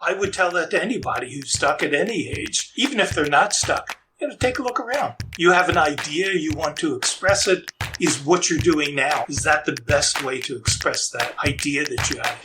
I would tell that to anybody who's stuck at any age, even if they're not stuck. Take a look around. You have an idea, you want to express it. Is what you're doing now, is that the best way to express that idea that you have?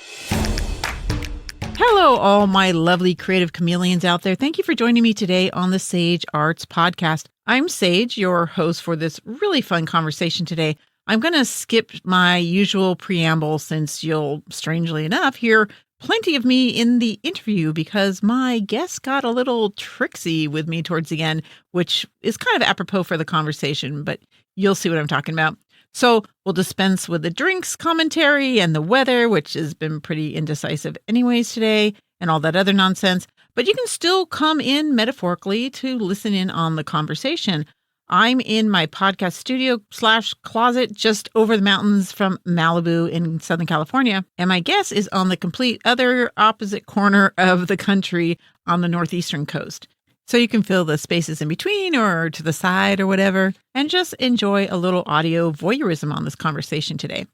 Hello, all my lovely creative chameleons out there. Thank you for joining me today on the Sage Arts Podcast. I'm Sage, your host for this really fun conversation today. I'm going to skip my usual preamble since you'll, strangely enough, hear plenty of me in the interview because my guest got a little tricksy with me towards the end, which is kind of apropos for the conversation, but you'll see what I'm talking about. So we'll dispense with the drinks commentary and the weather, which has been pretty indecisive anyways today, and all that other nonsense. But you can still come in metaphorically to listen in on the conversation. I'm in my podcast studio / closet just over the mountains from Malibu in Southern California. And my guest is on the complete other opposite corner of the country on the northeastern coast. So you can fill the spaces in between or to the side or whatever, and just enjoy a little audio voyeurism on this conversation today.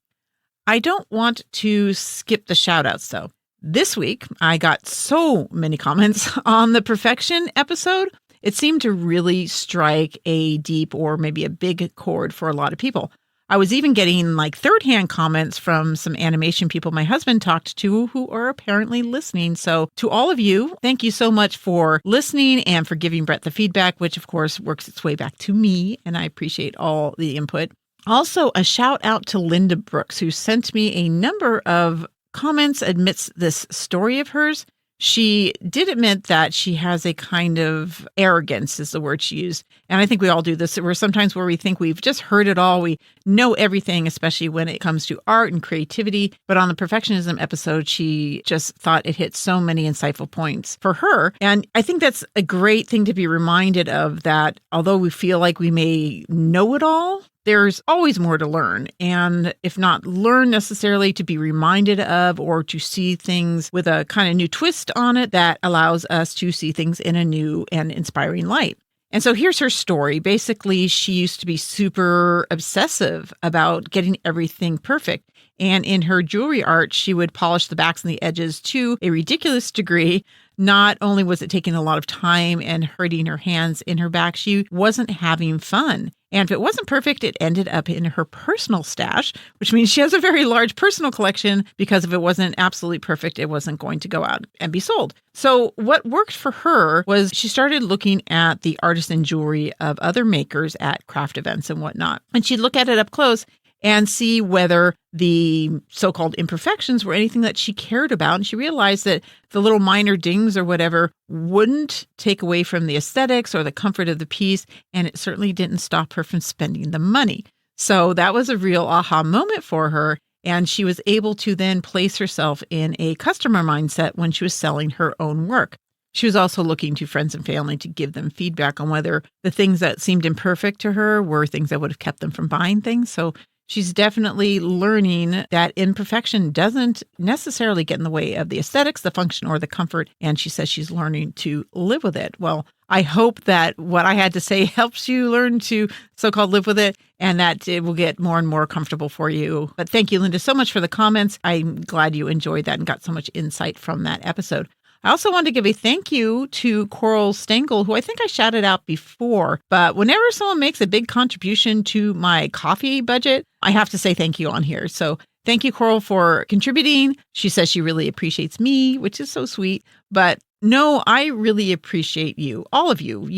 I don't want to skip the shout outs though. This week, I got so many comments on the perfection episode. It seemed to really strike a deep or maybe a big chord for a lot of people. I was even getting like third-hand comments from some animation people my husband talked to who are apparently listening. So to all of you, thank you so much for listening and for giving Brett the feedback, which of course works its way back to me. And I appreciate all the input. Also, a shout out to Linda Brooks, who sent me a number of comments amidst this story of hers. She did admit that she has a kind of arrogance is the word she used. And I think we all do this. We're sometimes where we think we've just heard it all. We know everything, especially when it comes to art and creativity. But on the perfectionism episode, she just thought it hit so many insightful points for her. And I think that's a great thing to be reminded of, that although we feel like we may know it all, there's always more to learn. And if not learn necessarily, to be reminded of or to see things with a kind of new twist on it that allows us to see things in a new and inspiring light. And so here's her story. Basically, she used to be super obsessive about getting everything perfect. And in her jewelry art, she would polish the backs and the edges to a ridiculous degree. Not only was it taking a lot of time and hurting her hands in her back, she wasn't having fun. And if it wasn't perfect, it ended up in her personal stash, which means she has a very large personal collection, because if it wasn't absolutely perfect, it wasn't going to go out and be sold. So what worked for her was she started looking at the artisan jewelry of other makers at craft events and whatnot. And she'd look at it up close and see whether the so-called imperfections were anything that she cared about. And she realized that the little minor dings or whatever wouldn't take away from the aesthetics or the comfort of the piece. And it certainly didn't stop her from spending the money. So that was a real aha moment for her. And she was able to then place herself in a customer mindset when she was selling her own work. She was also looking to friends and family to give them feedback on whether the things that seemed imperfect to her were things that would have kept them from buying things. So she's definitely learning that imperfection doesn't necessarily get in the way of the aesthetics, the function, or the comfort. And she says she's learning to live with it. Well, I hope that what I had to say helps you learn to so-called live with it, and that it will get more and more comfortable for you. But thank you, Linda, so much for the comments. I'm glad you enjoyed that and got so much insight from that episode. I also want to give a thank you to Coral Stengel, who I think I shouted out before, but whenever someone makes a big contribution to my coffee budget, I have to say thank you on here. So thank you, Coral, for contributing. She says she really appreciates me, which is so sweet. But no, I really appreciate you, all of you,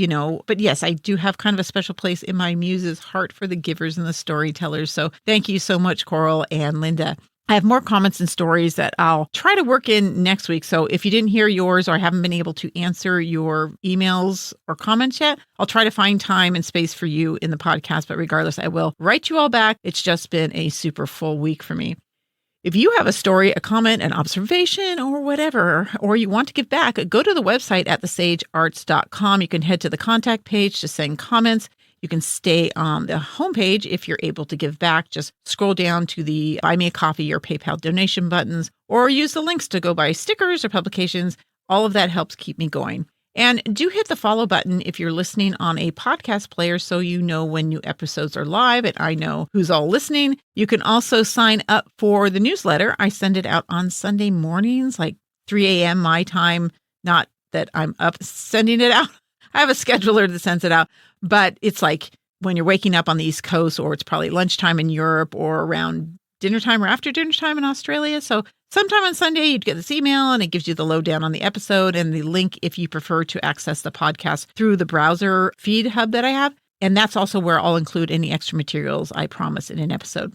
But yes, I do have kind of a special place in my muse's heart for the givers and the storytellers. So thank you so much, Coral and Linda. I have more comments and stories that I'll try to work in next week. So if you didn't hear yours or I haven't been able to answer your emails or comments yet, I'll try to find time and space for you in the podcast. But regardless, I will write you all back. It's just been a super full week for me. If you have a story, a comment, an observation, or whatever, or you want to give back, go to the website at thesagearts.com. You can head to the contact page to send comments. You can stay on the homepage if you're able to give back. Just scroll down to the Buy Me a Coffee or PayPal donation buttons, or use the links to go buy stickers or publications. All of that helps keep me going. And do hit the follow button if you're listening on a podcast player so you know when new episodes are live and I know who's all listening. You can also sign up for the newsletter. I send it out on Sunday mornings, like 3 a.m. my time. Not that I'm up sending it out. I have a scheduler that sends it out, but it's like when you're waking up on the East Coast, or it's probably lunchtime in Europe, or around dinner time or after dinner time in Australia. So sometime on Sunday, you'd get this email and it gives you the lowdown on the episode and the link if you prefer to access the podcast through the browser feed hub that I have. And that's also where I'll include any extra materials I promise in an episode.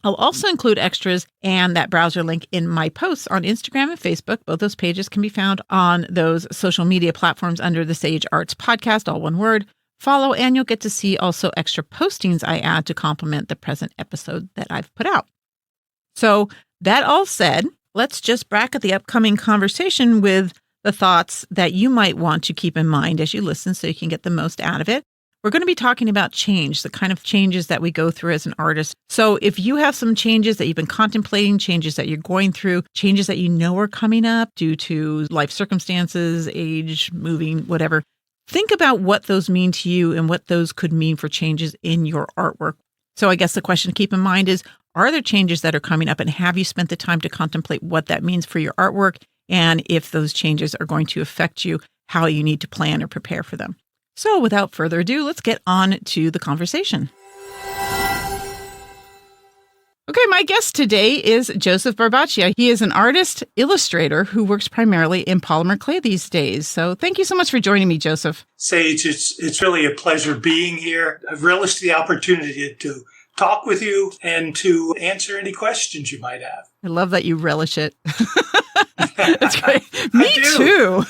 I'll also include extras and that browser link in my posts on Instagram and Facebook. Both those pages can be found on those social media platforms under the Sage Arts Podcast, all one word. Follow, and you'll get to see also extra postings I add to complement the present episode that I've put out. So that all said, let's just bracket the upcoming conversation with the thoughts that you might want to keep in mind as you listen so you can get the most out of it. We're going to be talking about change, the kind of changes that we go through as an artist. So if you have some changes that you've been contemplating, changes that you're going through, changes that you know are coming up due to life circumstances, age, moving, whatever, think about what those mean to you and what those could mean for changes in your artwork. So I guess the question to keep in mind is, are there changes that are coming up, and have you spent the time to contemplate what that means for your artwork, and if those changes are going to affect you, how you need to plan or prepare for them? So without further ado, let's get on to the conversation. Okay, my guest today is Joseph Barbaccia. He is an artist, illustrator who works primarily in polymer clay these days. So thank you so much for joining me, Joseph. Sage, it's really a pleasure being here. I've relished the opportunity to talk with you and to answer any questions you might have. I love that you relish it. That's great. Me too.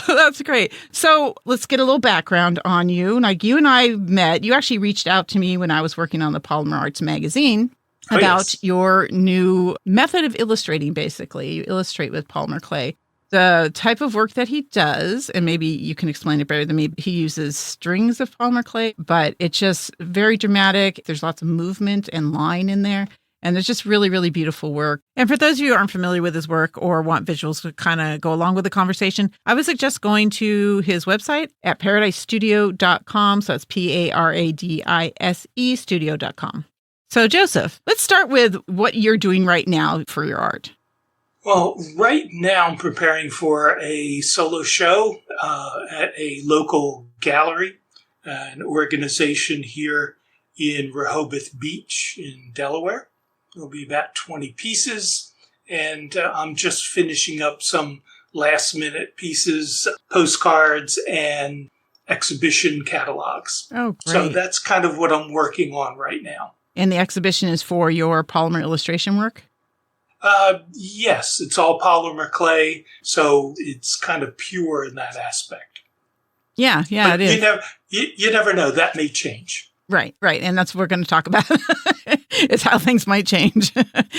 That's great. So let's get a little background on you. Like, you and I met, you actually reached out to me when I was working on the Polymer Arts magazine about your new method of illustrating, basically. You illustrate with polymer clay. The type of work that he does, and maybe you can explain it better than me, he uses strings of polymer clay, but it's just very dramatic. There's lots of movement and line in there. And it's just really, really beautiful work. And for those of you who aren't familiar with his work or want visuals to kind of go along with the conversation, I would suggest going to his website at paradisestudio.com. So it's PARADISE studio.com. So Joseph, let's start with what you're doing right now for your art. Well, right now I'm preparing for a solo show at a local gallery, an organization here in Rehoboth Beach in Delaware. There'll be about 20 pieces, and I'm just finishing up some last-minute pieces, postcards, and exhibition catalogs. Oh, great. So that's kind of what I'm working on right now. And the exhibition is for your polymer illustration work? Yes, it's all polymer clay, so it's kind of pure in that aspect. Yeah, but it is. You never know. That may change. Right. And that's what we're going to talk about. It's how things might change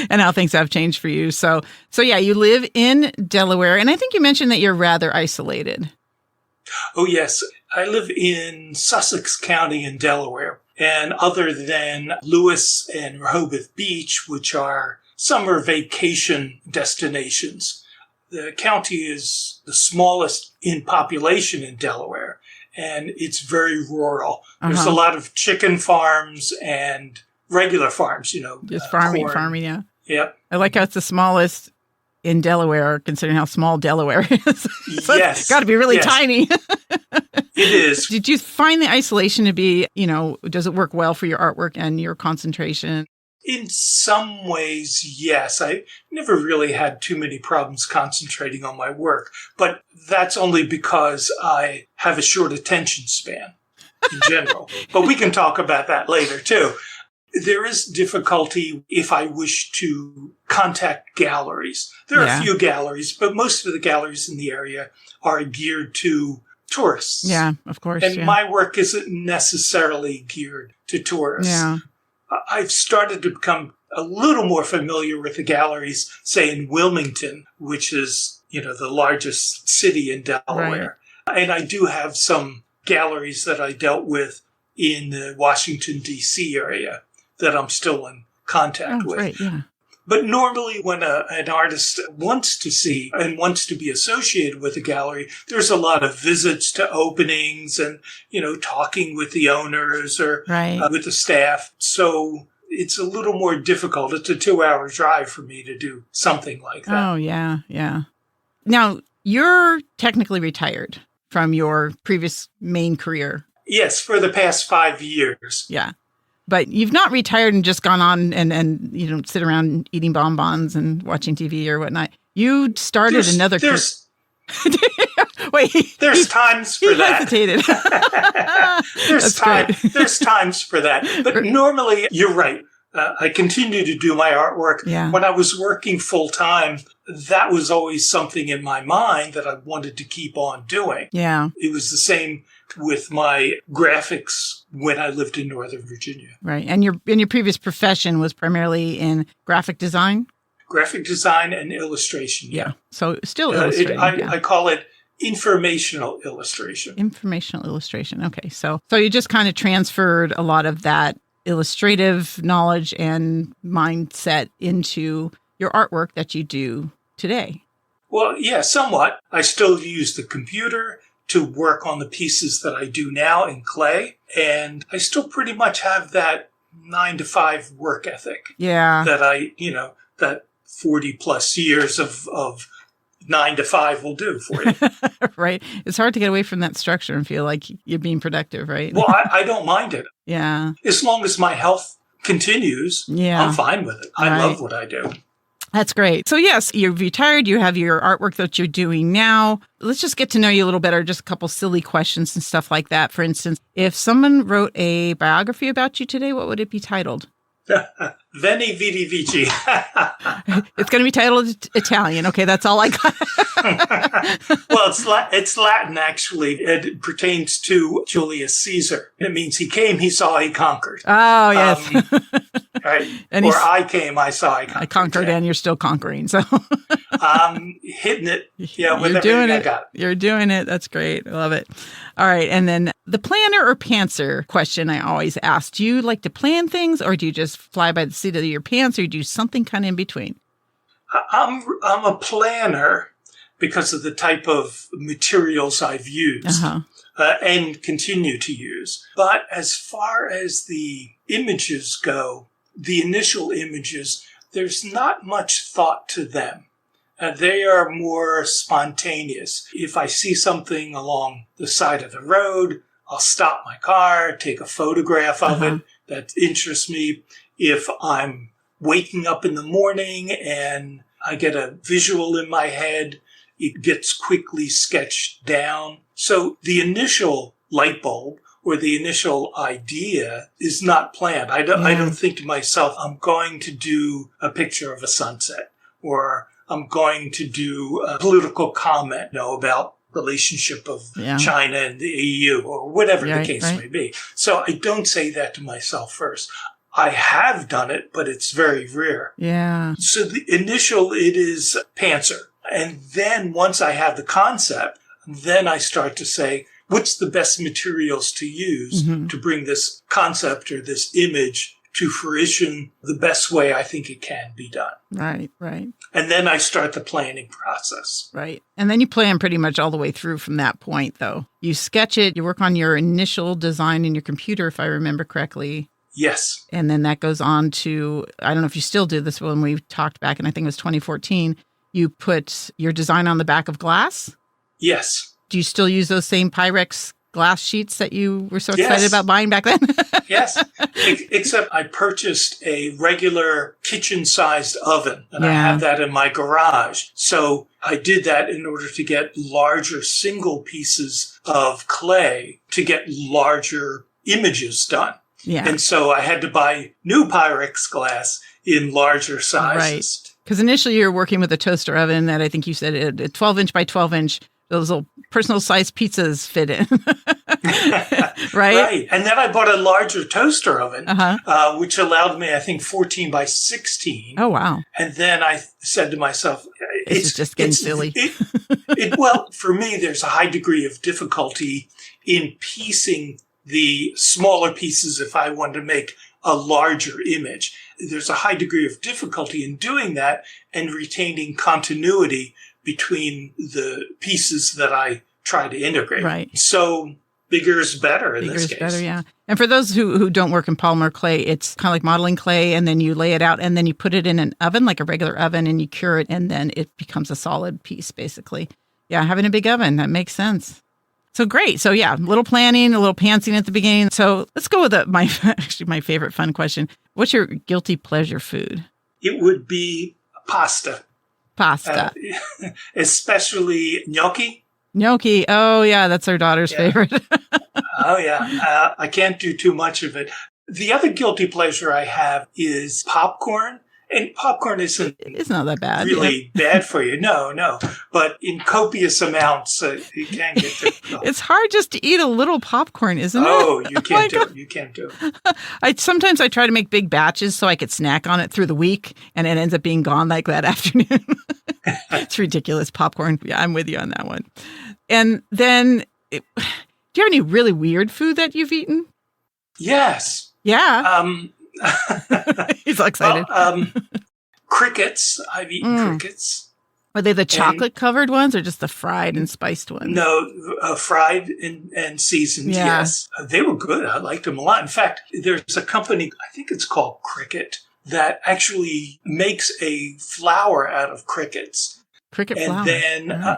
and how things have changed for you. So yeah, you live in Delaware, and I think you mentioned that you're rather isolated. Oh, yes. I live in Sussex County in Delaware. And other than Lewis and Rehoboth Beach, which are summer vacation destinations, the county is the smallest in population in Delaware, and it's very rural. There's a lot of chicken farms and regular farms, Just farming, yeah. Yep. I like how it's the smallest in Delaware, considering how small Delaware is. So yes. It's got to be really tiny. It is. Did you find the isolation to be, does it work well for your artwork and your concentration? In some ways, yes. I never really had too many problems concentrating on my work, but that's only because I have a short attention span in general. But we can talk about that later, too. There is difficulty if I wish to contact galleries. There are a few galleries, but most of the galleries in the area are geared to tourists. Yeah, of course. And my work isn't necessarily geared to tourists. Yeah. I've started to become a little more familiar with the galleries, say in Wilmington, which is, the largest city in Delaware. Right. And I do have some galleries that I dealt with in the Washington, D.C. area that I'm still in contact with. Right, yeah. But normally when an artist wants to see and wants to be associated with a gallery, there's a lot of visits to openings and, talking with the owners or with the staff. So it's a little more difficult. It's a 2-hour drive for me to do something like that. Oh, yeah, yeah. Now, you're technically retired from your previous main career. Yes, for the past 5 years. Yeah. But you've not retired and just gone on and sit around eating bonbons and watching TV or whatnot. You started another career. Wait, there's times for that. Hesitated. There's times for that. But normally, you're right. I continue to do my artwork. Yeah. When I was working full time, that was always something in my mind that I wanted to keep on doing. Yeah. It was the same with my graphics when I lived in Northern Virginia. Right. And your previous profession was primarily in graphic design? Graphic design and illustration. Yeah. So still illustrating. I call it informational illustration. Informational illustration. Okay. So you just kind of transferred a lot of that illustrative knowledge and mindset into your artwork that you do today. Well, yeah, somewhat. I still use the computer to work on the pieces that I do now in clay. And I still pretty much have that 9-to-5 work ethic. Yeah. That that 40 plus years of 9-to-5 will do for you. Right. It's hard to get away from that structure and feel like you're being productive, right? Well, I don't mind it. Yeah. As long as my health continues, I'm fine with it. I love what I do. That's great. So yes, you've retired. You have your artwork that you're doing now. Let's just get to know you a little better. Just a couple silly questions and stuff like that. For instance, if someone wrote a biography about you today, what would it be titled? Veni Vidi Vici. It's going to be titled Italian. Okay, that's all I got. Well, it's Latin, actually. It pertains to Julius Caesar. It means he came, he saw, he conquered. Oh, yes. Right. And I came, I saw, I conquered. I conquered, and you're still conquering. So I'm hitting it. Yeah, with you're doing everything it. I got. You're doing it. That's great. I love it. All right. And then the planner or pantser question I always ask. Do you like to plan things, or do you just fly by the seat of your pants, or do you do something kind of in between? I'm a planner because of the type of materials I've used and continue to use. But as far as the images go, the initial images, there's not much thought to them. They are more spontaneous. If I see something along the side of the road, I'll stop my car, take a photograph of it that interests me. If I'm waking up in the morning and I get a visual in my head, it gets quickly sketched down. So the initial light bulb or the initial idea is not planned. I don't think to myself, I'm going to do a picture of a sunset, or I'm going to do a political comment, about relationship of China and the EU, or whatever the case may be. So I don't say that to myself first. I have done it, but it's very rare. Yeah. So the initial, it is pantser. And then once I have the concept, then I start to say, what's the best materials to use to bring this concept or this image to fruition the best way I think it can be done. Right, right. And then I start the planning process. Right. And then you plan pretty much all the way through from that point, though. You sketch it, you work on your initial design in your computer, if I remember correctly. Yes. And then that goes on to, I don't know if you still do this, when we talked back, and I think it was 2014, you put your design on the back of glass? Yes. Do you still use those same Pyrex glass sheets that you were so excited about buying back then? Yes. Except I purchased a regular kitchen-sized oven, and I have that in my garage. So I did that in order to get larger single pieces of clay to get larger images done. Yeah. And so I had to buy new Pyrex glass in larger sizes. Right. Because initially you were working with a toaster oven that I think you said a 12-inch by 12-inch, those little personal-sized pizzas fit in. Right? Right. And then I bought a larger toaster oven, which allowed me, I think, 14 by 16. Oh, wow. And then I said to myself, it's just getting silly. Well, for me, there's a high degree of difficulty in piecing the smaller pieces if I want to make a larger image. There's a high degree of difficulty in doing that and retaining continuity between the pieces that I try to integrate. Right. So Bigger is better in Bigger this is case. better, yeah. And for those who don't work in polymer clay, it's kind of like modeling clay, and then you lay it out, and then you put it in an oven, like a regular oven, and you cure it, and then it becomes a solid piece, basically. Yeah, having a big oven, that makes sense. So great. So yeah, a little planning, a little pantsing at the beginning. So let's go with actually my favorite fun question. What's your guilty pleasure food? It would be pasta. Pasta. Especially gnocchi. Gnocchi. Oh yeah, that's our daughter's favorite. Oh, yeah. I can't do too much of it. The other guilty pleasure I have is popcorn. And popcorn isn't It's not that bad. really bad for you. No. But in copious amounts, you can get to... It's hard just to eat a little popcorn, isn't it? Oh, you can't do it. You can't do it. Sometimes I try to make big batches so I could snack on it through the week, and it ends up being gone like that afternoon. It's ridiculous. Popcorn. Yeah, I'm with you on that one. And then... do you have any really weird food that you've eaten? Yes. Yeah. He's all excited. Crickets. I've eaten crickets. Are they the chocolate covered ones or just the fried and spiced ones? No, fried and seasoned, yes. They were good. I liked them a lot. In fact, there's a company, I think it's called Cricket, that actually makes a flour out of crickets. Cricket and flour. Then,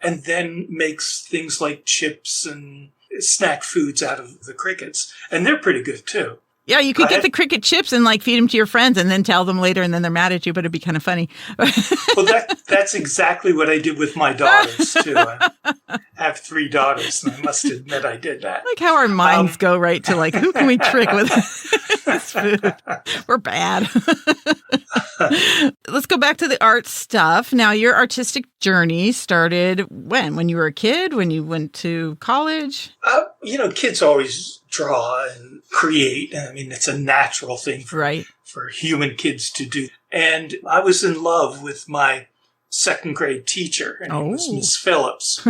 and then makes things like chips and snack foods out of the crickets. And they're pretty good, too. Yeah, you could get the cricket chips and like feed them to your friends and then tell them later and then they're mad at you, but it'd be kind of funny. Well, that's exactly what I did with my daughters, too. I have 3 daughters, and I must admit I did that. Like how our minds go right to like, who can we trick with this food? We're bad. Let's go back to the art stuff. Now, your artistic journey started when? When you were a kid? When you went to college? Kids always draw and create. I mean, it's a natural thing for human kids to do. And I was in love with my 2nd grade teacher, and it was Miss Phillips.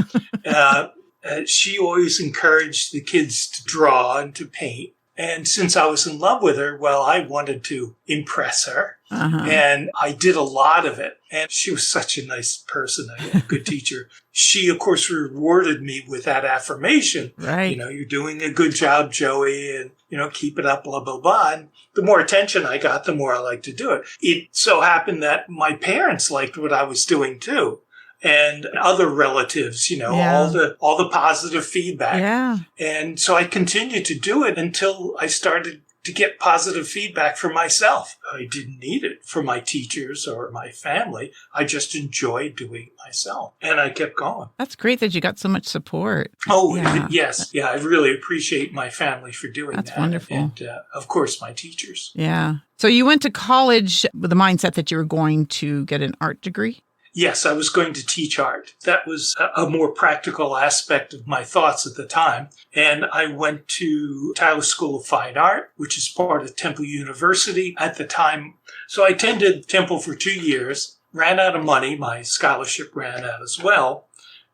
She always encouraged the kids to draw and to paint. And since I was in love with her, well, I wanted to impress her. And I did a lot of it. And she was such a nice person, a good teacher. She, of course, rewarded me with that affirmation. Right. You're doing a good job, Joey, and, keep it up, blah, blah, blah. And the more attention I got, the more I liked to do it. It so happened that my parents liked what I was doing, too. And other relatives, all the positive feedback. Yeah. And so I continued to do it until I started to get positive feedback from myself. I didn't need it from my teachers or my family. I just enjoyed doing it myself. And I kept going. That's great that you got so much support. Oh, yes. Yeah, I really appreciate my family for doing that. That's wonderful. And, of course, my teachers. Yeah. So you went to college with the mindset that you were going to get an art degree? Yes, I was going to teach art. That was a more practical aspect of my thoughts at the time. And I went to Tyler School of Fine Art, which is part of Temple University at the time. So I attended Temple for 2 years, ran out of money. My scholarship ran out as well.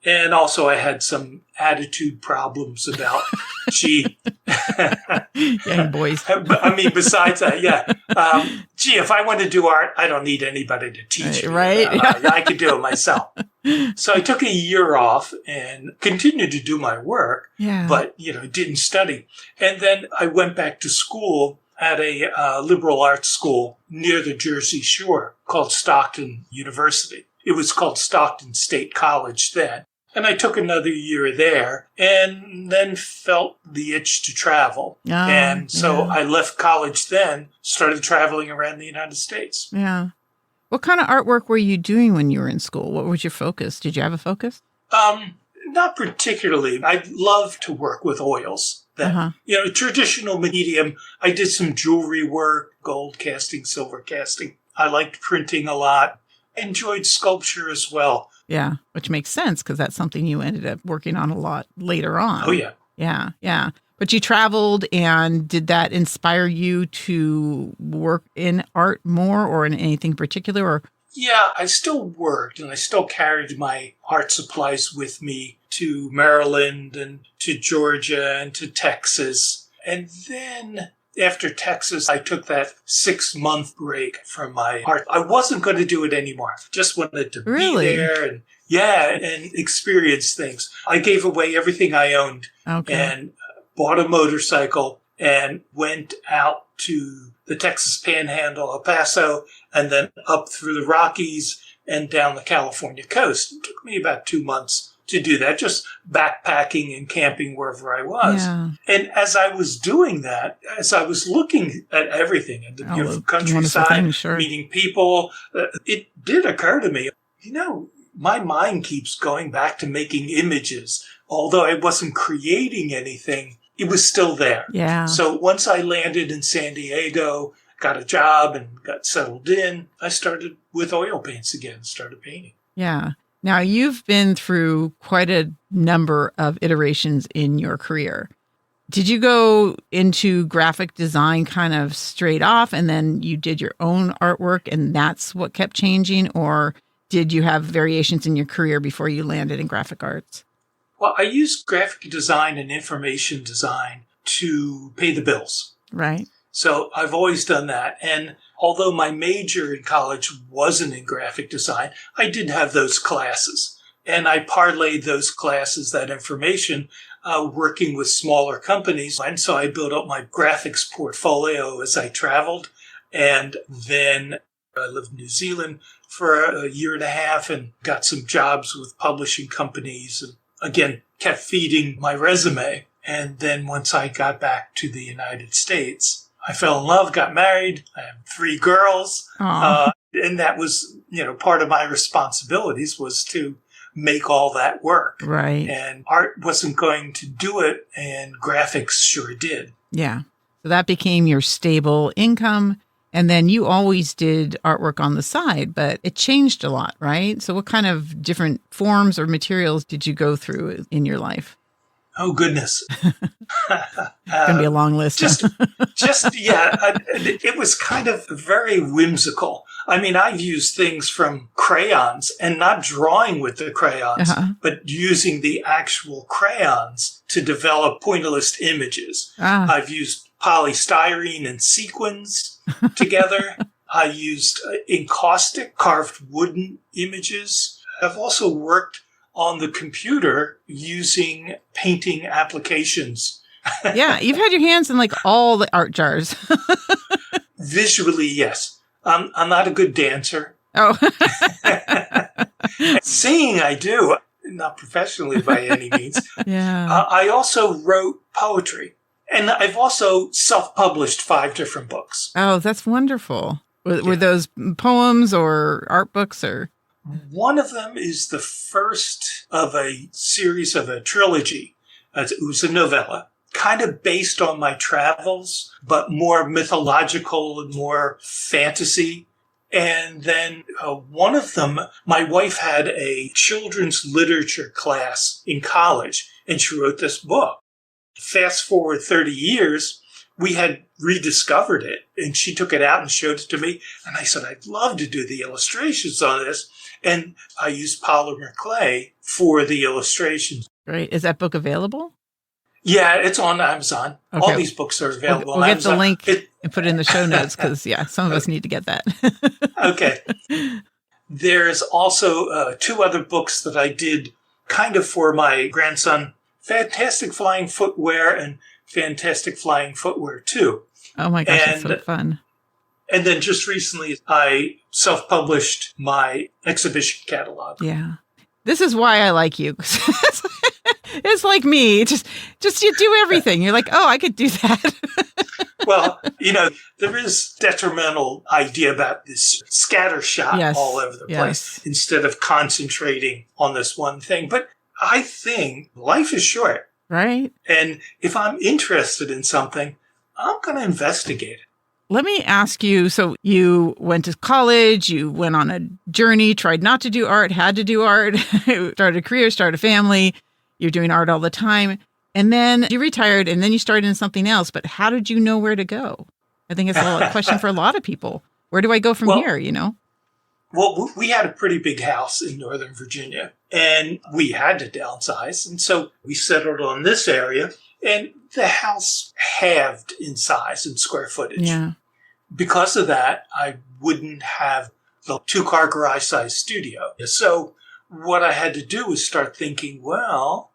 And also I had some attitude problems about, Young boys. I mean, besides that, if I want to do art, I don't need anybody to teach me. Right? I could do it myself. So I took a year off and continued to do my work, but, didn't study. And then I went back to school at a liberal arts school near the Jersey Shore called Stockton University. It was called Stockton State College then. And I took another year there and then felt the itch to travel. And so I left college then, started traveling around the United States. Yeah. What kind of artwork were you doing when you were in school? What was your focus? Did you have a focus? Not particularly. I love to work with oils. Traditional medium. I did some jewelry work, gold casting, silver casting. I liked printing a lot. Enjoyed sculpture as well. Yeah, which makes sense because that's something you ended up working on a lot later on. Oh, yeah. Yeah. But you traveled, and did that inspire you to work in art more or in anything particular? Or yeah, I still worked, and I still carried my art supplies with me to Maryland and to Georgia and to Texas. And then after Texas, I took that 6-month break from my art. I wasn't going to do it anymore. Just wanted to be there and Yeah, and experience things. I gave away everything I owned and bought a motorcycle and went out to the Texas Panhandle, El Paso, and then up through the Rockies and down the California coast. It took me about 2 months to do that, just backpacking and camping wherever I was. Yeah. And as I was doing that, as I was looking at everything, at the beautiful countryside, meeting people, it did occur to me, my mind keeps going back to making images. Although I wasn't creating anything, it was still there. Yeah. So once I landed in San Diego, got a job and got settled in, I started with oil paints again, started painting. Yeah. Now, you've been through quite a number of iterations in your career. Did you go into graphic design kind of straight off and then you did your own artwork and that's what kept changing? Or did you have variations in your career before you landed in graphic arts? Well, I used graphic design and information design to pay the bills. Right. So I've always done that. And although my major in college wasn't in graphic design, I did have those classes. And I parlayed those classes, that information, working with smaller companies. And so I built up my graphics portfolio as I traveled. And then I lived in New Zealand for a year and a half and got some jobs with publishing companies. And again, kept feeding my resume. And then once I got back to the United States, I fell in love, got married. I have 3 girls. And that was, part of my responsibilities was to make all that work. Right. And art wasn't going to do it, and graphics sure did. Yeah. So that became your stable income. And then you always did artwork on the side, but it changed a lot, right? So what kind of different forms or materials did you go through in your life? Oh, goodness. It's going to be a long list. It was kind of very whimsical. I mean, I've used things from crayons and not drawing with the crayons, but using the actual crayons to develop pointillist images. I've used polystyrene and sequins together. I used encaustic, carved wooden images. I've also worked on the computer using painting applications. Yeah, you've had your hands in like all the art jars. Visually, yes. I'm not a good dancer. Oh. Singing, I do. Not professionally by any means. Yeah. I also wrote poetry. And I've also self-published 5 different books. Oh, that's wonderful. Were those poems or art books or? One of them is the first of a series of a trilogy. It was a novella, kind of based on my travels, but more mythological and more fantasy. And then one of them, my wife had a children's literature class in college, and she wrote this book. Fast forward 30 years, we had rediscovered it, and she took it out and showed it to me. And I said, I'd love to do the illustrations on this. And I used polymer clay for the illustrations. Great. Is that book available? Yeah, it's on Amazon. Okay. All these books are available on Amazon. We'll get the link and put it in the show notes because, some of us need to get that. Okay. There's also 2 other books that I did kind of for my grandson, Fantastic Flying Footwear and Fantastic Flying Footwear 2. Oh my gosh, that's so fun. And then just recently, I self-published my exhibition catalog. Yeah. This is why I like you. It's like me. Just you do everything. You're like, oh, I could do that. Well, there is detrimental idea about this scattershot all over the place instead of concentrating on this one thing. But I think life is short. Right. And if I'm interested in something, I'm going to investigate it. Let me ask you, so you went to college, you went on a journey, tried not to do art, had to do art, started a career, started a family, you're doing art all the time, and then you retired, and then you started in something else, but how did you know where to go? I think it's a question for a lot of people. Where do I go from here, Well, we had a pretty big house in Northern Virginia, and we had to downsize, and so we settled on this area. And the house halved in size and square footage. Yeah. Because of that, I wouldn't have the 2-car garage-sized studio. So what I had to do was start thinking, well,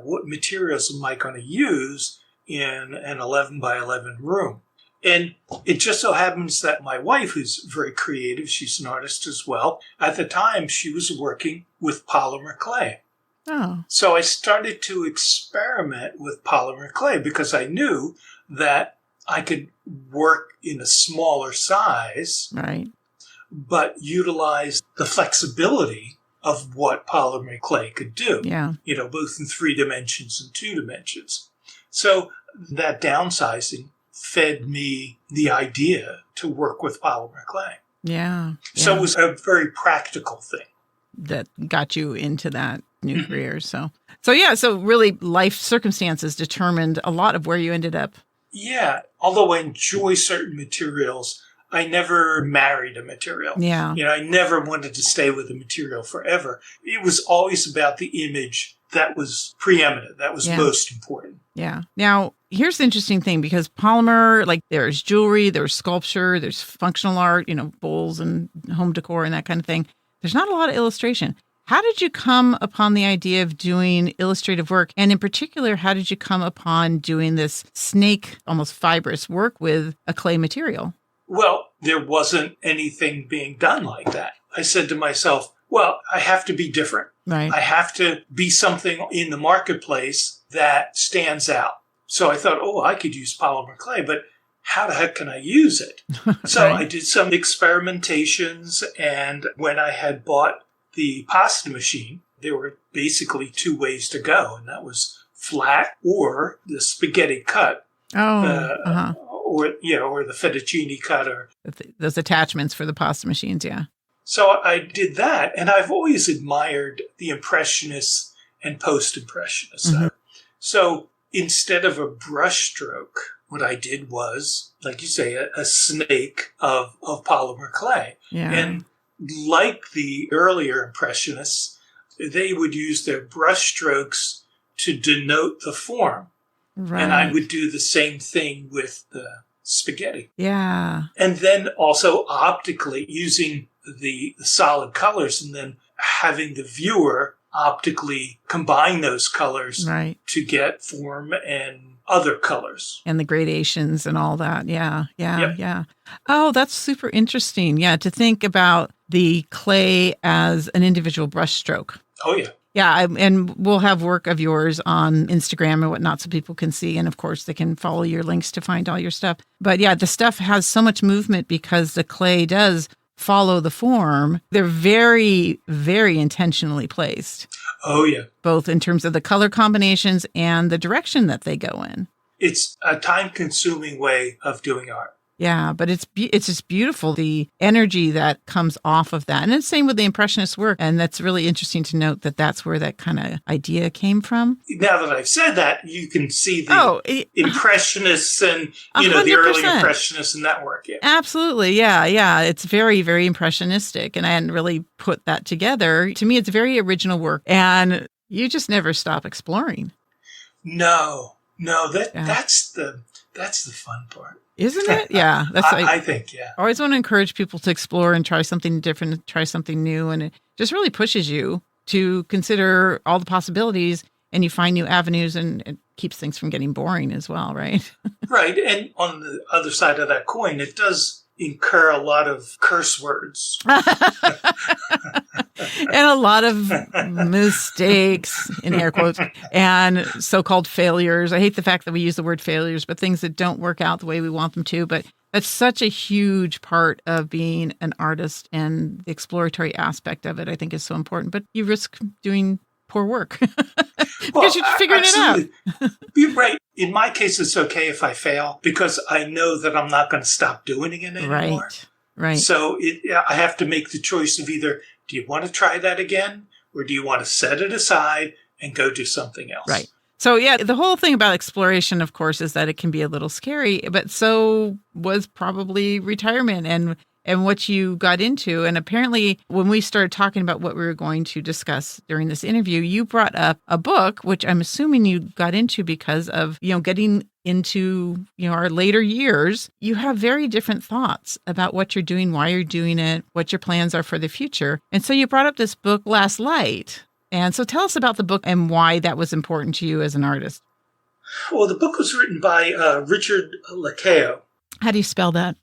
what materials am I going to use in an 11 by 11 room? And it just so happens that my wife, who's very creative, she's an artist as well, at the time she was working with polymer clay. Oh. So I started to experiment with polymer clay because I knew that I could work in a smaller size, Right. but utilize the flexibility of what polymer clay could do, Yeah. both in 3 dimensions and 2 dimensions. So that downsizing fed me the idea to work with polymer clay. Yeah. So Yeah. it was a very practical thing. That got you into that new career. So really life circumstances determined a lot of where you ended up. Yeah. Although I enjoy certain materials, I never married a material. Yeah. I never wanted to stay with a material forever. It was always about the image that was preeminent, that was most important. Yeah. Now, here's the interesting thing, because polymer, like there's jewelry, there's sculpture, there's functional art, bowls and home decor and that kind of thing. There's not a lot of illustration. How did you come upon the idea of doing illustrative work? And in particular, how did you come upon doing this snake, almost fibrous work with a clay material? Well, there wasn't anything being done like that. I said to myself, well, I have to be different. Right. I have to be something in the marketplace that stands out. So I thought, I could use polymer clay, but how the heck can I use it? So Right. I did some experimentations, and when I had bought the pasta machine, there were basically 2 ways to go, and that was flat or the spaghetti cut. Oh, Or the fettuccine cut. Those attachments for the pasta machines, yeah. So I did that, and I've always admired the Impressionists and Post-Impressionists. Mm-hmm. So instead of a brushstroke, what I did was, like you say, a snake of polymer clay. Yeah. And like the earlier Impressionists, they would use their brushstrokes to denote the form. Right. And I would do the same thing with the spaghetti. Yeah. And then also optically using the solid colors, and then having the viewer optically combine those colors Right. to get form and other colors. And the gradations and all that. Yeah. Yep. Yeah. Oh, that's super interesting. Yeah. To think about the clay as an individual brushstroke. Oh, yeah. Yeah, and we'll have work of yours on Instagram and whatnot so people can see. And of course, they can follow your links to find all your stuff. But yeah, the stuff has so much movement because the clay does follow the form. They're very, very intentionally placed. Oh, yeah. Both in terms of the color combinations and the direction that they go in. It's a time-consuming way of doing art. Yeah, but it's just beautiful, the energy that comes off of that. And it's the same with the Impressionist work. And that's really interesting to note that that's where that kind of idea came from. Now that I've said that, you can see the Impressionists and, the early 100%. Impressionists in that work. Yeah. Absolutely. Yeah. It's very, very impressionistic. And I hadn't really put that together. To me, it's very original work. And you just never stop exploring. No, that's the fun part. Isn't it? Yeah. That's I think, yeah. I always want to encourage people to explore and try something different, try something new. And it just really pushes you to consider all the possibilities, and you find new avenues, and it keeps things from getting boring as well, right? Right. And on the other side of that coin, it does incur a lot of curse words. And a lot of mistakes, in air quotes, and so-called failures. I hate the fact that we use the word failures, but things that don't work out the way we want them to. But that's such a huge part of being an artist, and the exploratory aspect of it, I think, is so important. But you risk doing poor work because you're figuring it out. You're right. In my case, it's okay if I fail because I know that I'm not going to stop doing it anymore. Right. So I have to make the choice of either, do you want to try that again, or do you want to set it aside and go do something else? Right. So yeah, the whole thing about exploration, of course, is that it can be a little scary, but so was probably retirement and what you got into. And apparently, when we started talking about what we were going to discuss during this interview, you brought up a book, which I'm assuming you got into because of, getting into, our later years. You have very different thoughts about what you're doing, why you're doing it, what your plans are for the future. And so you brought up this book, Last Light. And so tell us about the book and why that was important to you as an artist. Well, the book was written by Richard Lacayo. How do you spell that?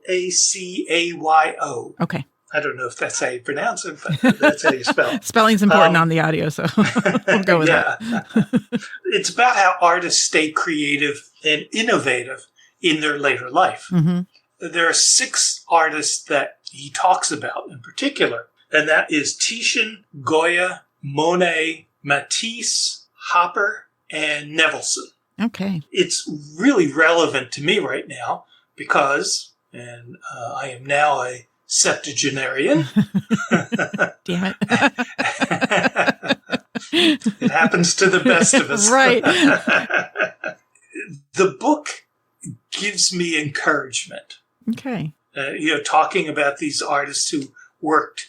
Lacayo. Okay. I don't know if that's how you pronounce it, but that's how you spell it. Spelling's important on the audio, so we'll go with that. It's about how artists stay creative and innovative in their later life. Mm-hmm. There are 6 artists that he talks about in particular, and that is Titian, Goya, Monet, Matisse, Hopper, and Nevelson. Okay. It's really relevant to me right now because, and I am now a septuagenarian. Damn it. It happens to the best of us. Right. The book gives me encouragement. Okay. Talking about these artists who worked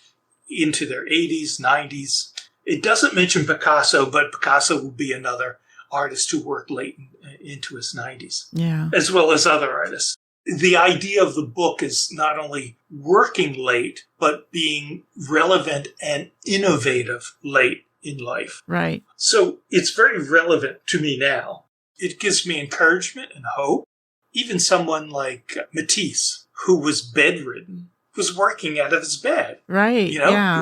into their 80s, 90s. It doesn't mention Picasso, but Picasso will be another artist who worked late into his 90s. Yeah. As well as other artists. The idea of the book is not only working late, but being relevant and innovative late in life. Right. So it's very relevant to me now. It gives me encouragement and hope. Even someone like Matisse, who was bedridden, was working out of his bed. Right.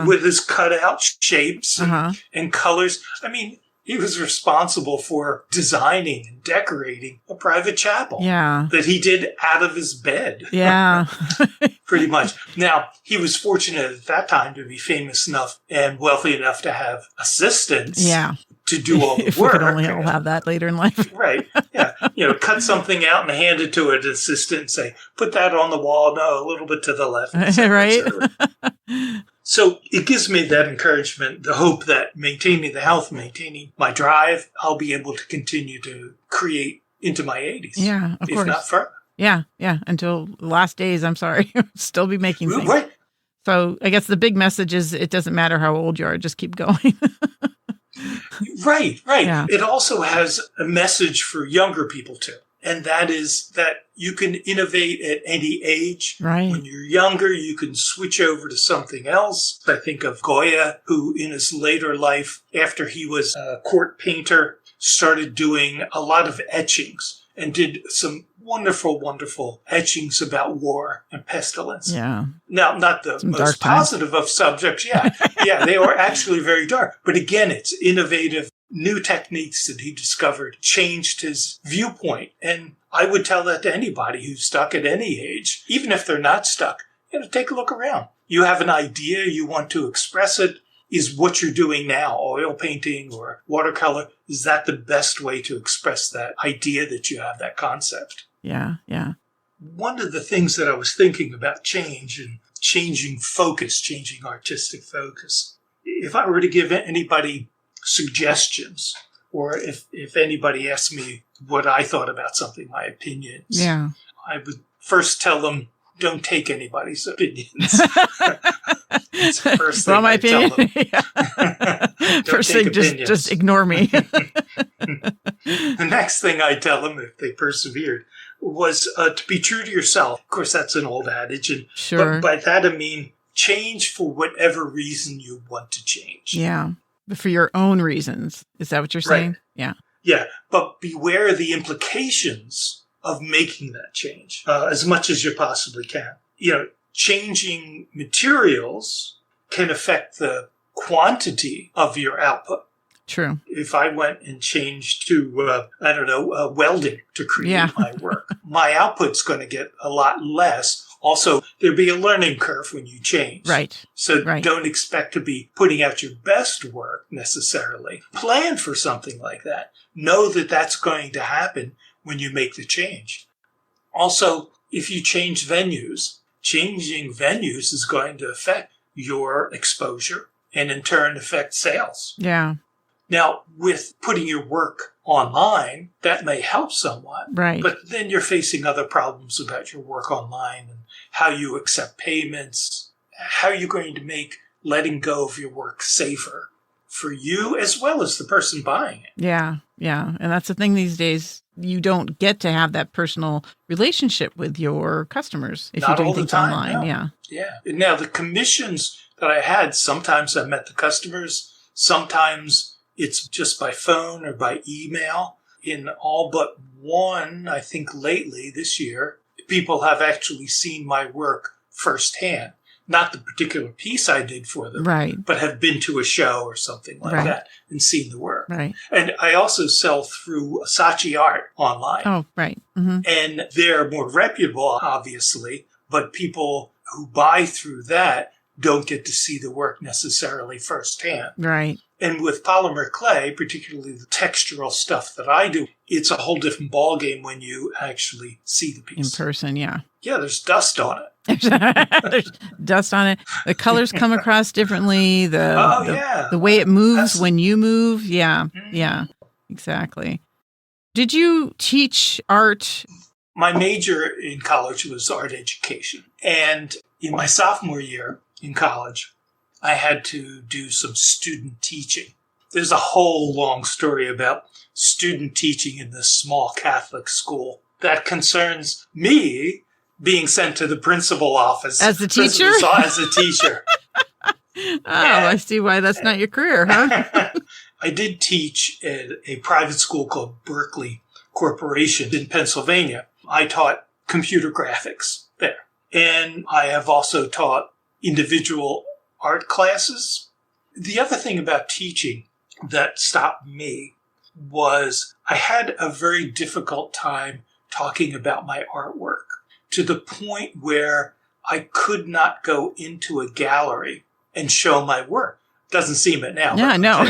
With his cutout shapes and colors. I mean, he was responsible for designing and decorating a private chapel that he did out of his bed. Yeah. Pretty much. Now, he was fortunate at that time to be famous enough and wealthy enough to have assistants to do all the if work. We could only all have that later in life. Right. Yeah. Cut something out and hand it to an assistant and say, put that on the wall. No, a little bit to the left. Right. So it gives me that encouragement, the hope that maintaining the health, maintaining my drive, I'll be able to continue to create into my 80s. Yeah, of course. If not further. Yeah. Until the last days, I'm sorry. Still be making things. Right. So I guess the big message is it doesn't matter how old you are, just keep going. Right. Yeah. It also has a message for younger people too. And that is that you can innovate at any age. Right. When you're younger, you can switch over to something else. I think of Goya, who in his later life, after he was a court painter, started doing a lot of etchings and did some wonderful, wonderful etchings about war and pestilence. Yeah. Now, not the most positive of subjects. Yeah, they were actually very dark. But again, it's innovative. New techniques that he discovered changed his viewpoint. And I would tell that to anybody who's stuck at any age, even if they're not stuck, take a look around. You have an idea, you want to express it. Is what you're doing now, oil painting or watercolor, is that the best way to express that idea that you have, that concept? Yeah. One of the things that I was thinking about change and changing focus, changing artistic focus, if I were to give anybody suggestions, or if anybody asked me what I thought about something, my opinions, I would first tell them, don't take anybody's opinions. That's the first thing I tell them. First thing, just ignore me. The next thing I tell them, if they persevered, was to be true to yourself. Of course, that's an old adage. And, sure. But by that I mean change for whatever reason you want to change. Yeah. For your own reasons. Is that what you're saying? Right. Yeah. But beware the implications of making that change as much as you possibly can. Changing materials can affect the quantity of your output. True. If I went and changed to, welding to create my work, my output's going to get a lot less. Also, there'd be a learning curve when you change. Right. So don't expect to be putting out your best work necessarily. Plan for something like that. Know that that's going to happen when you make the change. Also, if you change venues, changing venues is going to affect your exposure and in turn affect sales. Yeah. Now, with putting your work online, that may help somewhat. Right. But then you're facing other problems about your work online and how you accept payments, how you're going to make letting go of your work safer for you as well as the person buying it. Yeah. Yeah. And that's the thing these days. You don't get to have that personal relationship with your customers if Not you're doing all the things time, online. no. Yeah. Yeah. Now, the commissions that I had, sometimes I met the customers, sometimes it's just by phone or by email. In all but one, I think lately this year, people have actually seen my work firsthand. Not the particular piece I did for them, Right. but have been to a show or something like Right. that and seen the work. Right. And I also sell through Saatchi Art online. Oh, right. Mm-hmm. And they're more reputable, obviously, but people who buy through that don't get to see the work necessarily firsthand. Right. And with polymer clay, particularly the textural stuff that I do, it's a whole different ballgame when you actually see the In piece. person. Yeah. Yeah, there's dust on it. There's dust on it. The colors come across differently. The way it moves when you move. Yeah. Yeah. Exactly. Did you teach art? My major in college was art education. And in my sophomore year in college, I had to do some student teaching. There's a whole long story about student teaching in this small Catholic school that concerns me being sent to the principal office. As the teacher? As a teacher. I see why that's not your career, huh? I did teach at a private school called Berkeley Corporation in Pennsylvania. I taught computer graphics there. And I have also taught individual art classes. The other thing about teaching that stopped me was I had a very difficult time talking about my artwork to the point where I could not go into a gallery and show my work. Doesn't seem it now. Yeah, no.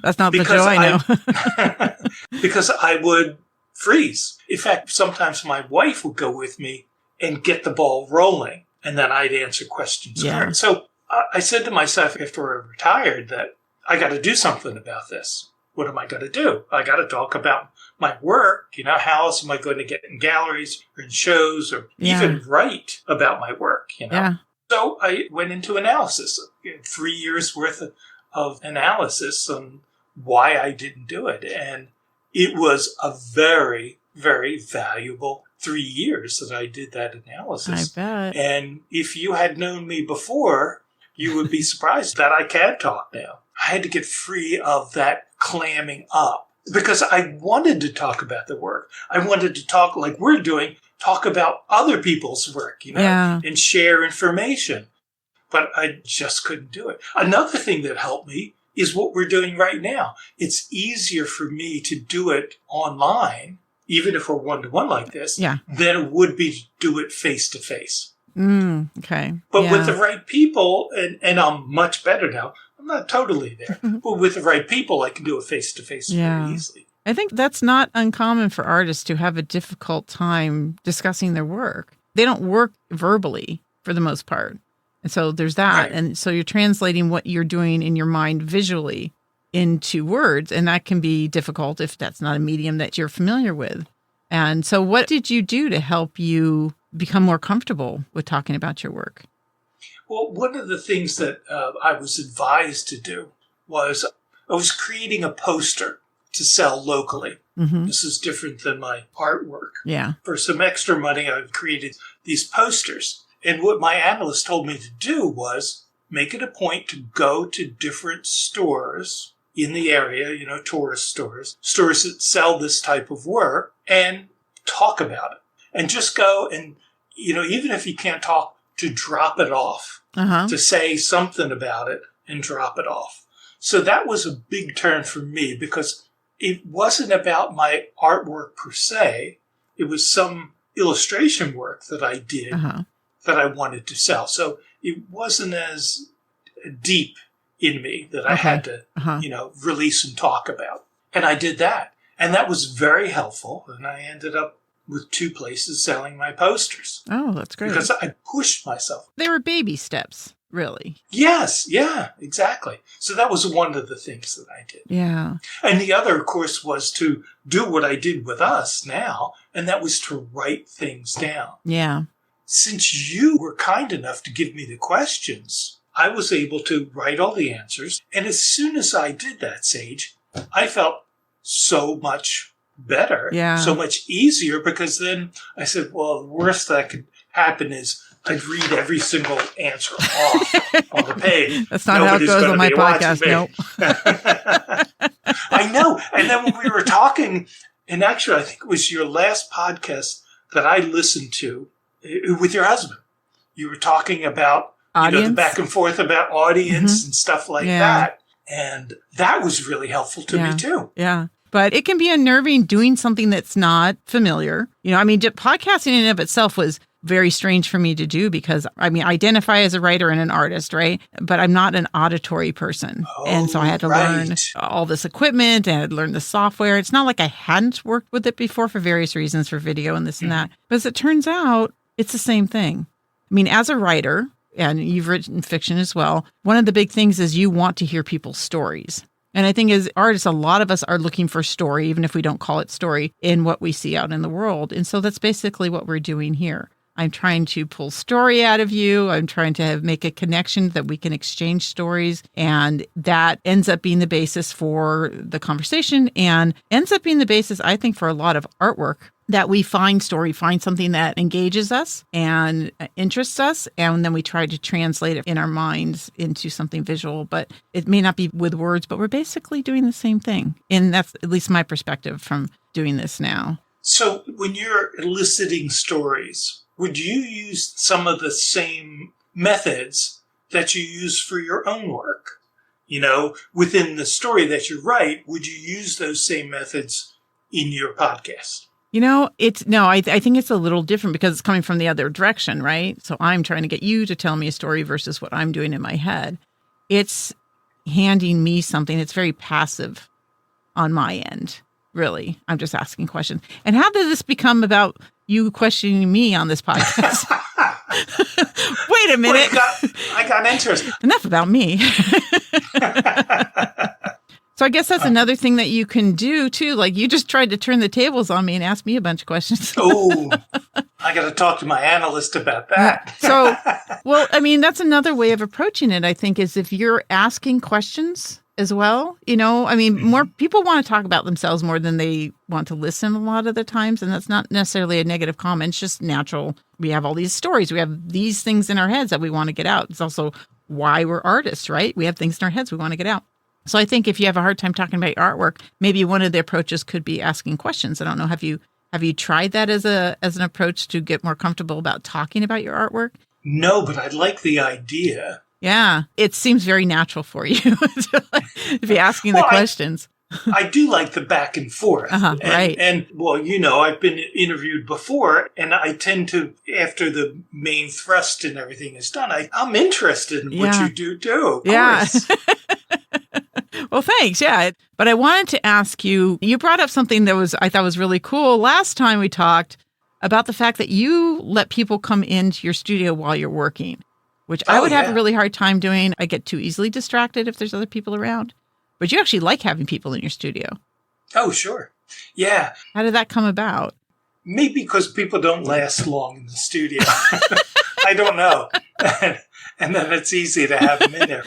That's not the joy I know. Because I would freeze. In fact, sometimes my wife would go with me and get the ball rolling, and then I'd answer questions. Yeah. So I said to myself after I retired that I got to do something about this. What am I going to do? I got to talk about my work. How else am I going to get in galleries or in shows or even write about my work? Yeah. So I went into analysis, 3 years worth of analysis on why I didn't do it. And it was a very, very valuable 3 years that I did that analysis. I bet. And if you had known me before, you would be surprised that I can talk now. I had to get free of that clamming up because I wanted to talk about the work. I wanted to talk like we're doing, talk about other people's work, and share information. But I just couldn't do it. Another thing that helped me is what we're doing right now. It's easier for me to do it online, even if we're one-to-one like this, than it would be to do it face-to-face. Okay. But with the right people, and I'm much better now, I'm not totally there, but with the right people, I can do it face-to-face very easily. I think that's not uncommon for artists to have a difficult time discussing their work. They don't work verbally for the most part. And so there's that. Right. And so you're translating what you're doing in your mind visually into words. And that can be difficult if that's not a medium that you're familiar with. And so what did you do to help you become more comfortable with talking about your work? Well, one of the things that I was advised to do was I was creating a poster to sell locally. Mm-hmm. This is different than my artwork. Yeah. For some extra money, I've created these posters. And what my analyst told me to do was make it a point to go to different stores in the area, tourist stores that sell this type of work, and talk about it. And just go and, even if you can't talk, to drop it off, to say something about it and drop it off. So that was a big turn for me because it wasn't about my artwork per se. It was some illustration work that I did that I wanted to sell. So it wasn't as deep in me that I had to, release and talk about. And I did that. And that was very helpful. And I ended up with 2 places selling my posters. Oh, that's great. Because I pushed myself. They were baby steps, really. Yes. Yeah, exactly. So that was one of the things that I did. Yeah. And the other, of course, was to do what I did with us now. And that was to write things down. Yeah. since you were kind enough to give me the questions, I was able to write all the answers. And as soon as I did that, Sage, I felt so much better, so much easier, because then I said, well, the worst that could happen is I'd read every single answer off on the page. That's not how it goes on my podcast. Nope. I know. And then when we were talking, and actually I think it was your last podcast that I listened to with your husband, you were talking about the back and forth about audience and stuff like that. And that was really helpful to me too. Yeah. But it can be unnerving doing something that's not familiar. Podcasting in and of itself was very strange for me to do because, I identify as a writer and an artist, right? But I'm not an auditory person. And so I had to learn all this equipment and I had to learn the software. It's not like I hadn't worked with it before for various reasons, for video and this and that. But as it turns out, it's the same thing. As a writer, and you've written fiction as well, one of the big things is you want to hear people's stories. And I think as artists, a lot of us are looking for story, even if we don't call it story, in what we see out in the world. And so that's basically what we're doing here. I'm trying to pull story out of you. I'm trying to make a connection that we can exchange stories. And that ends up being the basis for the conversation and ends up being the basis, I think, for a lot of artwork, that we find something that engages us and interests us. And then we try to translate it in our minds into something visual. But it may not be with words, but we're basically doing the same thing. And that's at least my perspective from doing this now. So when you're eliciting stories, would you use some of the same methods that you use for your own work? Within the story that you write, would you use those same methods in your podcast? I think it's a little different because it's coming from the other direction, right? So I'm trying to get you to tell me a story versus what I'm doing in my head. It's handing me something. It's very passive on my end, really. I'm just asking questions. And how did this become about you questioning me on this podcast? Wait a minute. I got interested. Enough about me. So I guess that's another thing that you can do too. Like you just tried to turn the tables on me and ask me a bunch of questions. Oh, I got to talk to my analyst about that. So, that's another way of approaching it, I think, is if you're asking questions as well. More people want to talk about themselves more than they want to listen a lot of the times. And that's not necessarily a negative comment. It's just natural. We have all these stories. We have these things in our heads that we want to get out. It's also why we're artists, right? We have things in our heads we want to get out. So I think if you have a hard time talking about your artwork, maybe one of the approaches could be asking questions. I don't know. Have you tried that as an approach to get more comfortable about talking about your artwork? No, but I like the idea. Yeah, it seems very natural for you to be asking the questions. I do like the back and forth. Right. And I've been interviewed before, and I tend to, after the main thrust and everything is done, I'm interested in what you do too. Of course. Well, thanks. Yeah. But I wanted to ask you brought up something that I thought was really cool last time we talked about the fact that you let people come into your studio while you're working, which I would have a really hard time doing. I get too easily distracted if there's other people around. But you actually like having people in your studio. Oh, sure. Yeah. How did that come about? Maybe because people don't last long in the studio. I don't know. And then it's easy to have them in there.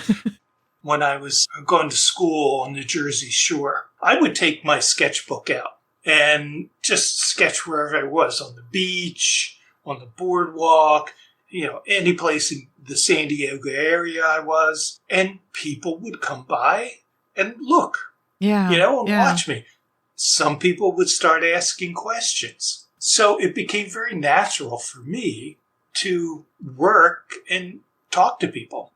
When I was going to school on the Jersey Shore, I would take my sketchbook out and just sketch wherever I was, on the beach, on the boardwalk, any place in the San Diego area I was. And people would come by and look, and watch me. Some people would start asking questions. So it became very natural for me to work and talk to people,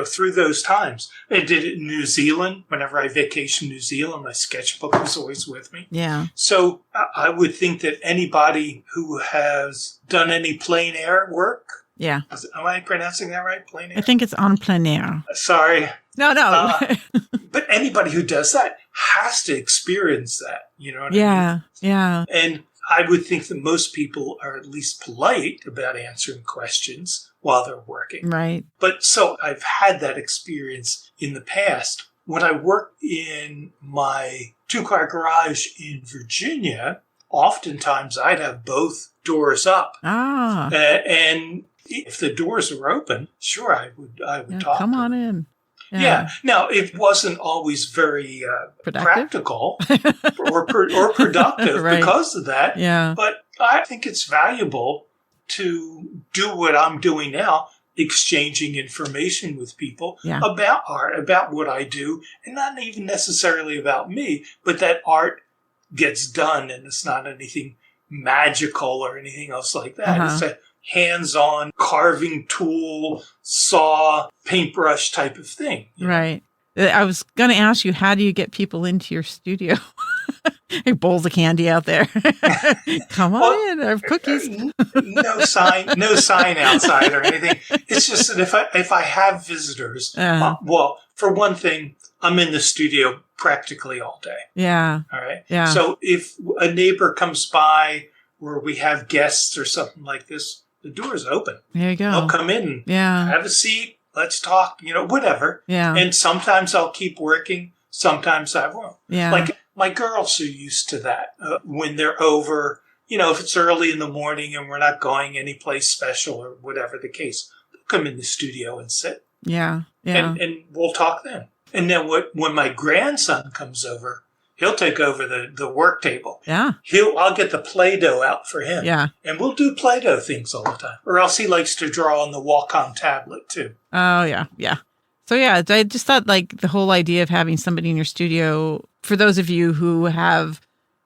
through those times. I did it in New Zealand. Whenever I vacationed New Zealand, my sketchbook was always with me. Yeah. So I would think that anybody who has done any plein air work. Yeah. Am I pronouncing that right? Plein air? I think it's en plein air. Sorry. No. But anybody who does that has to experience that. You know what I mean? Yeah. And I would think that most people are at least polite about answering questions while they're working. Right. But so I've had that experience in the past. When I worked in my 2-car garage in Virginia, oftentimes I'd have both doors up. Ah. And if the doors were open, sure, I would talk come to on them. in. Yeah. Now, it wasn't always very practical or productive Right. because of that. Yeah. But I think it's valuable to do what I'm doing now, exchanging information with people about art, about what I do, and not even necessarily about me, but that art gets done and it's not anything magical or anything else like that. It's a hands-on carving tool, saw, paintbrush type of thing. Right. I was going to ask you, how do you get people into your studio? Bowls of candy out there. Come on in. I have cookies. no sign outside or anything. It's just that if I have visitors, well, for one thing, I'm in the studio practically all day. Yeah. All right. Yeah. So if a neighbor comes by or we have guests or something like this, the door is open. There you go. They'll come in, have a seat, let's talk, whatever. Yeah. And sometimes I'll keep working. Sometimes I won't. Yeah. Like my girls are used to that when they're over, if it's early in the morning and we're not going anyplace special or whatever the case, they'll come in the studio and sit. Yeah. Yeah. And we'll talk then. And then when my grandson comes over, he'll take over the work table. Yeah. I'll get the Play-Doh out for him. Yeah. And we'll do Play-Doh things all the time. Or else he likes to draw on the Wacom tablet too. Oh, yeah. Yeah. So, yeah, I just thought like the whole idea of having somebody in your studio, for those of you who have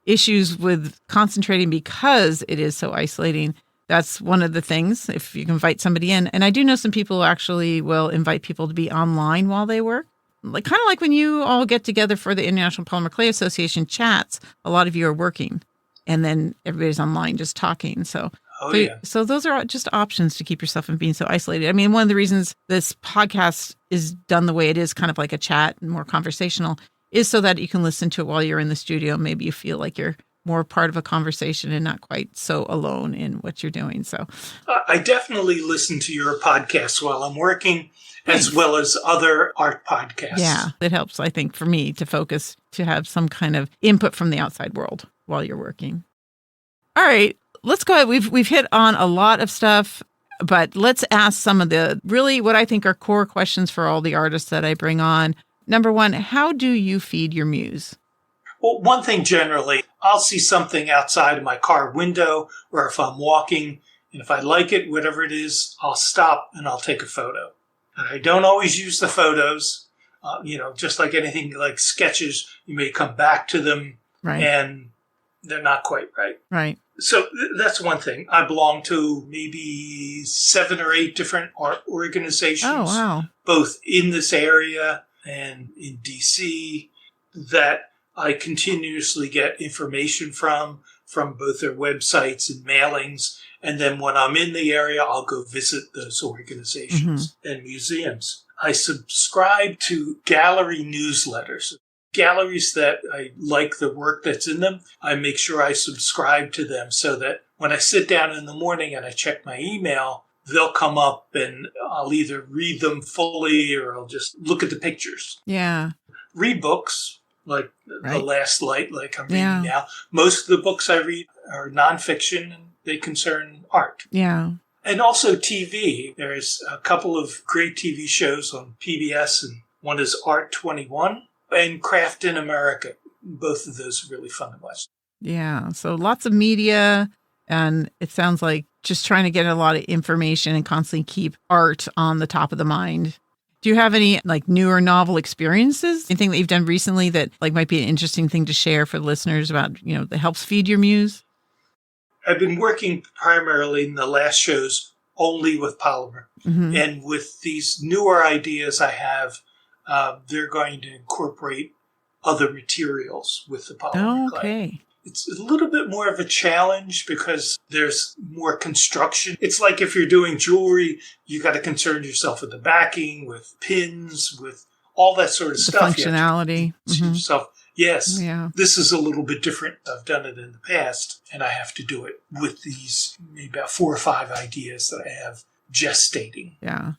issues with concentrating because it is so isolating, that's one of the things, if you can invite somebody in. And I do know some people who actually will invite people to be online while they work. Like kind of like when you all get together for the International Polymer Clay Association chats, a lot of you are working and then everybody's online just talking. So those are just options to keep yourself from being so isolated. I mean, one of the reasons this podcast is done the way it is, kind of like a chat and more conversational, is so that you can listen to it while you're in the studio. Maybe you feel like you're more part of a conversation and not quite so alone in what you're doing. So I definitely listen to your podcasts while I'm working, as well as other art podcasts. Yeah, it helps, I think, for me to focus, to have some kind of input from the outside world while you're working. All right, let's go ahead. We've hit on a lot of stuff, but let's ask some of the really what I think are core questions for all the artists that I bring on. Number one, how do you feed your muse? Well, one thing generally, I'll see something outside of my car window, or if I'm walking, and if I like it, whatever it is, I'll stop and I'll take a photo. And I don't always use the photos, just like anything like sketches, you may come back to them and they're not quite right. Right. So that's one thing. I belong to maybe 7 or 8 different art organizations. Oh, wow. Both in this area and in DC that I continuously get information from both their websites and mailings. And then when I'm in the area, I'll go visit those organizations and museums. I subscribe to gallery newsletters. Galleries that I like the work that's in them, I make sure I subscribe to them so that when I sit down in the morning and I check my email, they'll come up and I'll either read them fully or I'll just look at the pictures. Yeah. Read books, like The Last Light, like I'm reading now. Most of the books I read are nonfiction and they concern art. Yeah. And also TV. There's a couple of great TV shows on PBS, and one is Art 21 and Craft in America. Both of those are really fun to watch. Yeah. So lots of media, and it sounds like just trying to get a lot of information and constantly keep art on the top of the mind. Do you have any like new or novel experiences? Anything that you've done recently that like might be an interesting thing to share for the listeners about, that helps feed your muse? I've been working primarily in the last shows only with polymer. And with these newer ideas I have, they're going to incorporate other materials with the polymer clay. It's a little bit more of a challenge because there's more construction. It's like if you're doing jewelry, you got to concern yourself with the backing, with pins, with all that sort of stuff. Functionality. Yourself. Yes. Yeah. This is a little bit different. I've done it in the past, and I have to do it with these maybe about 4 or 5 ideas that I have gestating. Yeah.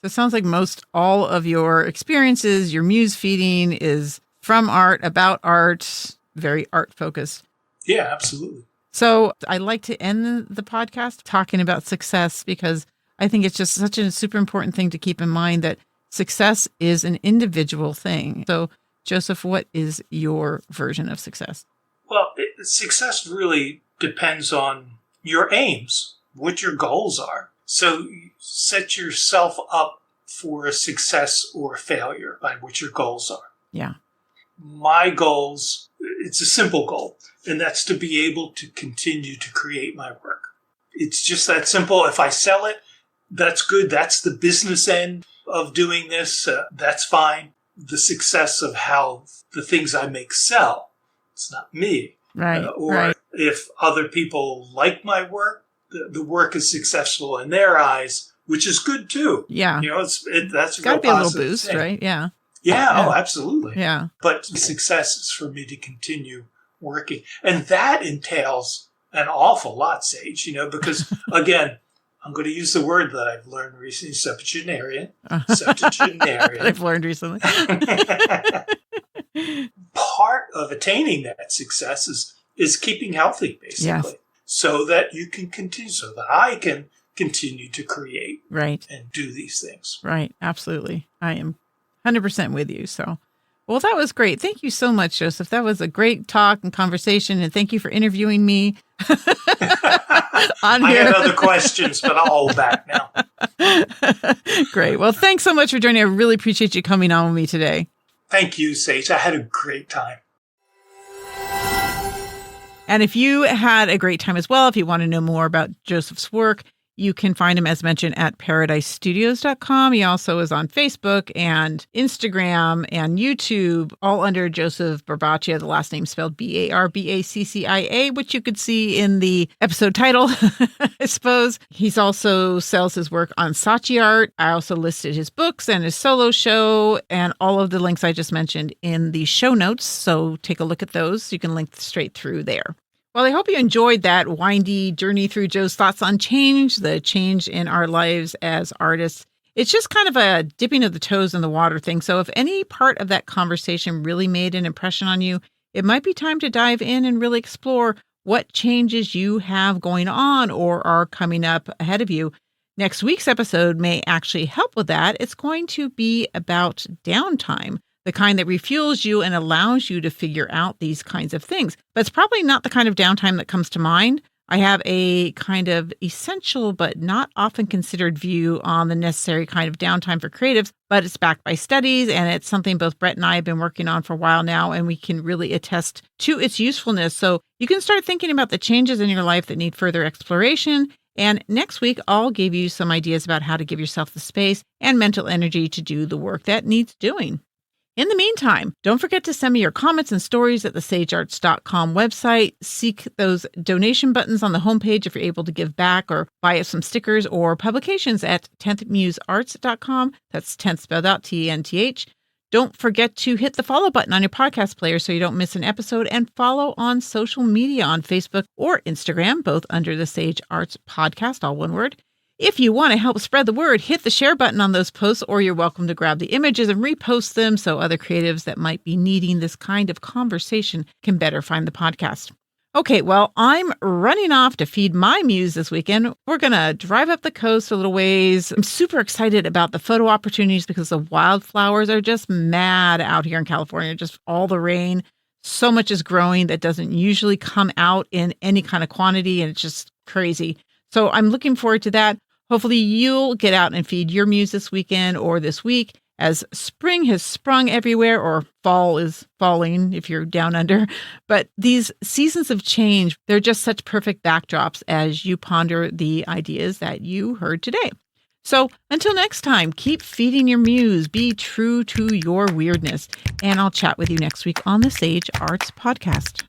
So it sounds like most all of your experiences, your muse feeding is from art, about art, very art focused. Yeah, absolutely. So I like to end the podcast talking about success because I think it's just such a super important thing to keep in mind that success is an individual thing. So, Joseph, what is your version of success? Well, success really depends on your aims, what your goals are. So set yourself up for a success or failure by what your goals are. Yeah. My goals, it's a simple goal, and that's to be able to continue to create my work. It's just that simple. If I sell it, that's good. That's the business end of doing this. That's fine. The success of how the things I make sell, it's not me. Right. Or if other people like my work, the work is successful in their eyes, which is good too. Yeah. That's got to be a little positive boost, thing. right? Yeah. Yeah. Oh, absolutely. Yeah. But success is for me to continue working. And that entails an awful lot, Sage, because again, I'm going to use the word that I've learned recently, septuagenarian. I've learned recently. Part of attaining that success is keeping healthy, basically. Yes. So that you can continue, so that I can continue to create and do these things. Right. Absolutely. I am 100% with you. So, well, that was great. Thank you so much, Joseph. That was a great talk and conversation. And thank you for interviewing me. I had other questions, but I'll hold back now. Great. Well, thanks so much for joining. I really appreciate you coming on with me today. Thank you, Sage. I had a great time. And if you had a great time as well, if you want to know more about Joseph's work, you can find him, as mentioned, at paradisestudios.com. He also is on Facebook and Instagram and YouTube, all under Joseph Barbaccia, the last name spelled Barbaccia, which you could see in the episode title, I suppose. He's also sells his work on Saatchi Art. I also listed his books and his solo show and all of the links I just mentioned in the show notes. So take a look at those. You can link straight through there. Well, I hope you enjoyed that windy journey through Joe's thoughts on change, the change in our lives as artists. It's just kind of a dipping of the toes in the water thing. So if any part of that conversation really made an impression on you, it might be time to dive in and really explore what changes you have going on or are coming up ahead of you. Next week's episode may actually help with that. It's going to be about downtime, the kind that refuels you and allows you to figure out these kinds of things. But it's probably not the kind of downtime that comes to mind. I have a kind of essential but not often considered view on the necessary kind of downtime for creatives, but it's backed by studies, and it's something both Brett and I have been working on for a while now, and we can really attest to its usefulness. So you can start thinking about the changes in your life that need further exploration. And next week, I'll give you some ideas about how to give yourself the space and mental energy to do the work that needs doing. In the meantime, don't forget to send me your comments and stories at the sagearts.com website. Seek those donation buttons on the homepage if you're able to give back, or buy us some stickers or publications at 10thmusearts.com. That's 10th spelled out TENTH. Don't forget to hit the follow button on your podcast player so you don't miss an episode, and follow on social media on Facebook or Instagram, both under the Sage Arts Podcast, all one word. If you want to help spread the word, hit the share button on those posts, or you're welcome to grab the images and repost them so other creatives that might be needing this kind of conversation can better find the podcast. Okay, well, I'm running off to feed my muse this weekend. We're going to drive up the coast a little ways. I'm super excited about the photo opportunities because the wildflowers are just mad out here in California, just all the rain. So much is growing that doesn't usually come out in any kind of quantity, and it's just crazy. So I'm looking forward to that. Hopefully you'll get out and feed your muse this weekend or this week, as spring has sprung everywhere, or fall is falling if you're down under. But these seasons of change, they're just such perfect backdrops as you ponder the ideas that you heard today. So until next time, keep feeding your muse, be true to your weirdness, and I'll chat with you next week on the Sage Arts Podcast.